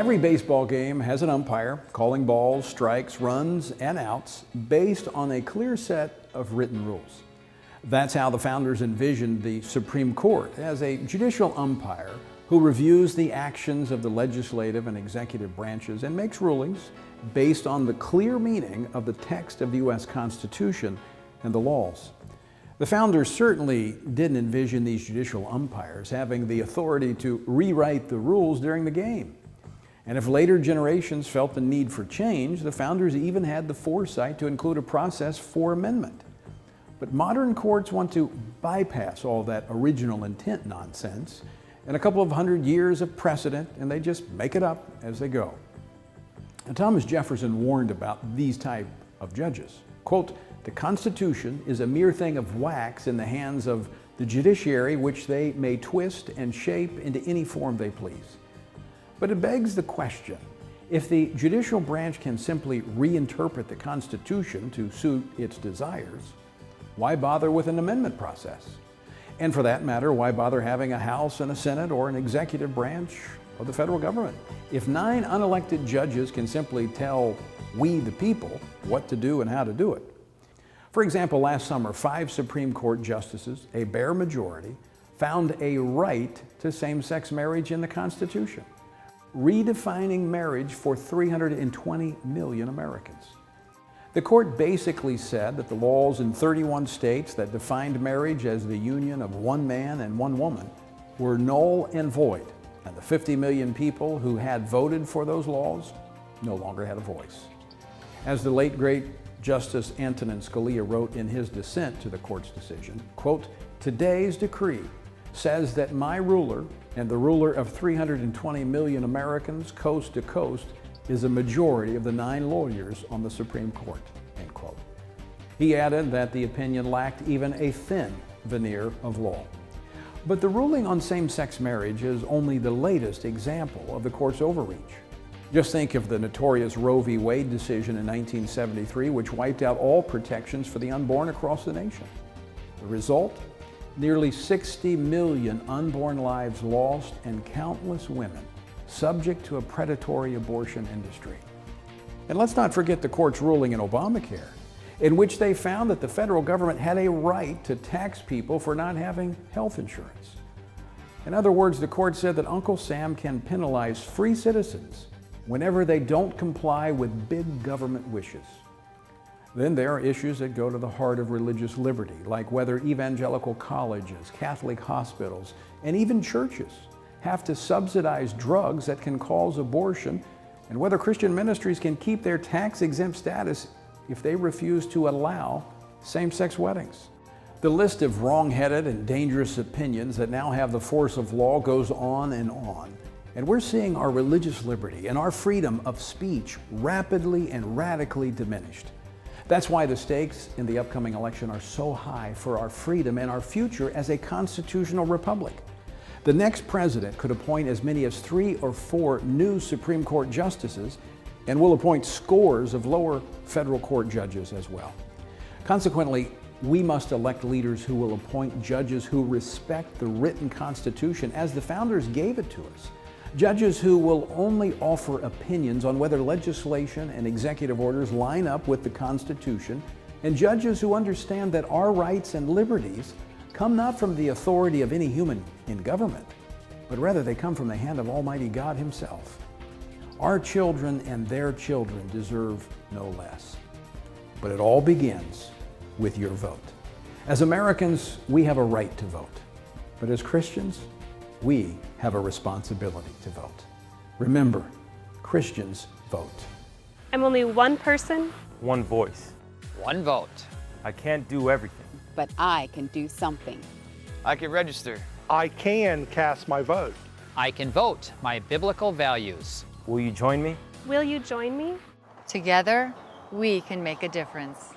Every baseball game has an umpire calling balls, strikes, runs, and outs based on a clear set of written rules. That's how the founders envisioned the Supreme Court, as a judicial umpire who reviews the actions of the legislative and executive branches and makes rulings based on the clear meaning of the text of the U.S. Constitution and the laws. The founders certainly didn't envision these judicial umpires having the authority to rewrite the rules during the game. And if later generations felt the need for change, the founders even had the foresight to include a process for amendment. But modern courts want to bypass all that original intent nonsense and a couple of hundred years of precedent, and they just make it up as they go. And Thomas Jefferson warned about these type of judges. Quote, "The Constitution is a mere thing of wax in the hands of the judiciary, which they may twist and shape into any form they please." But it begs the question, if the judicial branch can simply reinterpret the Constitution to suit its desires, why bother with an amendment process? And for that matter, why bother having a House and a Senate or an executive branch of the federal government? If 9 unelected judges can simply tell we the people what to do and how to do it. For example, last summer, 5 Supreme Court justices, a bare majority, found a right to same-sex marriage in the Constitution, redefining marriage for 320 million Americans. The court basically said that the laws in 31 states that defined marriage as the union of one man and one woman were null and void, and the 50 million people who had voted for those laws no longer had a voice. As the late great Justice Antonin Scalia wrote in his dissent to the court's decision, quote, "Today's decree says that my ruler and the ruler of 320 million Americans coast to coast is a majority of the 9 lawyers on the Supreme Court," end quote. He added that the opinion lacked even a thin veneer of law. But the ruling on same-sex marriage is only the latest example of the court's overreach. Just think of the notorious Roe v. Wade decision in 1973, which wiped out all protections for the unborn across the nation. The result? Nearly 60 million unborn lives lost and countless women subject to a predatory abortion industry. And let's not forget the court's ruling in Obamacare, in which they found that the federal government had a right to tax people for not having health insurance. In other words, the court said that Uncle Sam can penalize free citizens whenever they don't comply with big government wishes. Then there are issues that go to the heart of religious liberty, like whether evangelical colleges, Catholic hospitals, and even churches have to subsidize drugs that can cause abortion, and whether Christian ministries can keep their tax-exempt status if they refuse to allow same-sex weddings. The list of wrong-headed and dangerous opinions that now have the force of law goes on, and we're seeing our religious liberty and our freedom of speech rapidly and radically diminished. That's why the stakes in the upcoming election are so high for our freedom and our future as a constitutional republic. The next president could appoint as many as 3 or 4 new Supreme Court justices and will appoint scores of lower federal court judges as well. Consequently, we must elect leaders who will appoint judges who respect the written Constitution as the founders gave it to us. Judges who will only offer opinions on whether legislation and executive orders line up with the Constitution, and judges who understand that our rights and liberties come not from the authority of any human in government, but rather they come from the hand of Almighty God Himself. Our children and their children deserve no less. But it all begins with your vote. As Americans, we have a right to vote. But as Christians, we have a responsibility to vote. Remember, Christians vote. I'm only one person, one voice. One vote. I can't do everything. But I can do something. I can register. I can cast my vote. I can vote my biblical values. Will you join me? will you join me? Together, we can make a difference.